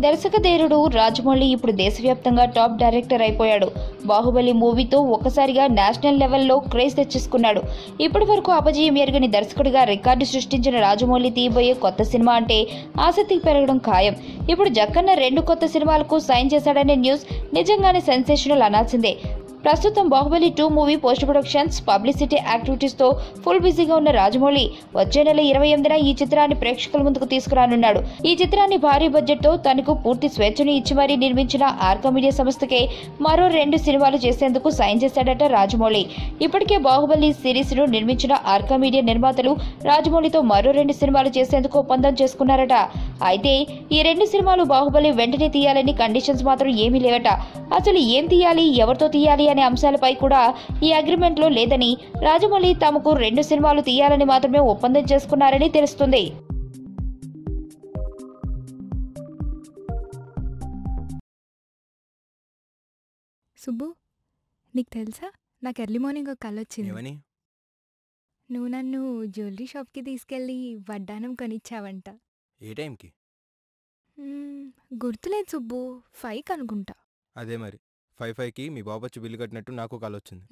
దర్శకధీరుడు రాజమౌళి ఇప్పుడు దేశవ్యాప్తంగా top director అయిపోయాడు. బాహుబలి మూవీతో ఒక్కసారిగా నేషనల్ లెవెల్లో క్రేజ్ తెచ్చేసుకున్నాడు. ఇప్పటి వరకు అపజయం ఎరగని దర్శకుడిగా రికార్డు సృష్టించిన రాజమౌళి తీయబోయే కొత్త సినిమా అంటే ఆసక్తి పెరగడం ఖాయం. ఇప్పుడు జక్కన్న 2 కొత్త సినిమాలకు సైన్ చేశాడనే న్యూస్ నిజంగానే సెన్సేషనల్ అనాల్సిందే. ప్రస్తుతం Baahubali 2 movie post productions, publicity activities తో ఫుల్ బిజీగా ఉన్న రాజమౌళి వచ్చే నెల 28న ఈ చిత్రాన్ని ప్రేక్షకుల ముందుకు తీసుకురానున్నాడు. ఈ చిత్రాన్ని భారీ బడ్జెట్ తో తనకు పూర్తి స్వేచ్ఛను ఇచ్చి మరీ నిర్మించిన ఆర్కా మీడియా సంస్థకే మరో 2 సినిమాలు చేసేందుకు సైన్ చేశాడట రాజమౌళి. ఇప్పటికే బాహుబలి సిరీస్ ను నిర్మించిన ఆర్కా మీడియా నిర్మాతలు రాజమౌళితో మరో 2 సినిమాలు చేసేందుకు ఒప్పందం చేసుకున్నారట. అయితే ఈ 2 సినిమాలు బాహుబలి వెంటనే తీయాలని కండిషన్స్ మాత్రం ఏమీ లేవట. అసలు ఏం తీయాలి, ఎవరితో తీయాలి అనే అంశాలపై కూడా ఈ అగ్రిమెంట్ లో లేదని, రాజమౌళి తమకు 2 సినిమాలు తీయాలని మాత్రమే ఒప్పందం చేసుకున్నారని తెలుస్తుంది. సుబ్బు, నీకు తెలుసా, నాకు ఎర్లీ మార్నింగ్ ఒక కల వచ్చింది. ఏమని? నువ్వు నన్ను జ్యువెలరీ షాప్కి తీసుకెళ్ళి వడ్డానం కొనిచ్చావంట. ఏ టైంకి? గుర్తులేదు సుబ్బు, 5కి అనుకుంటా. అదే మరి 5కి మీ బాబు వచ్చి బిల్లు కట్టినట్టు నాకు కాల్ వచ్చింది.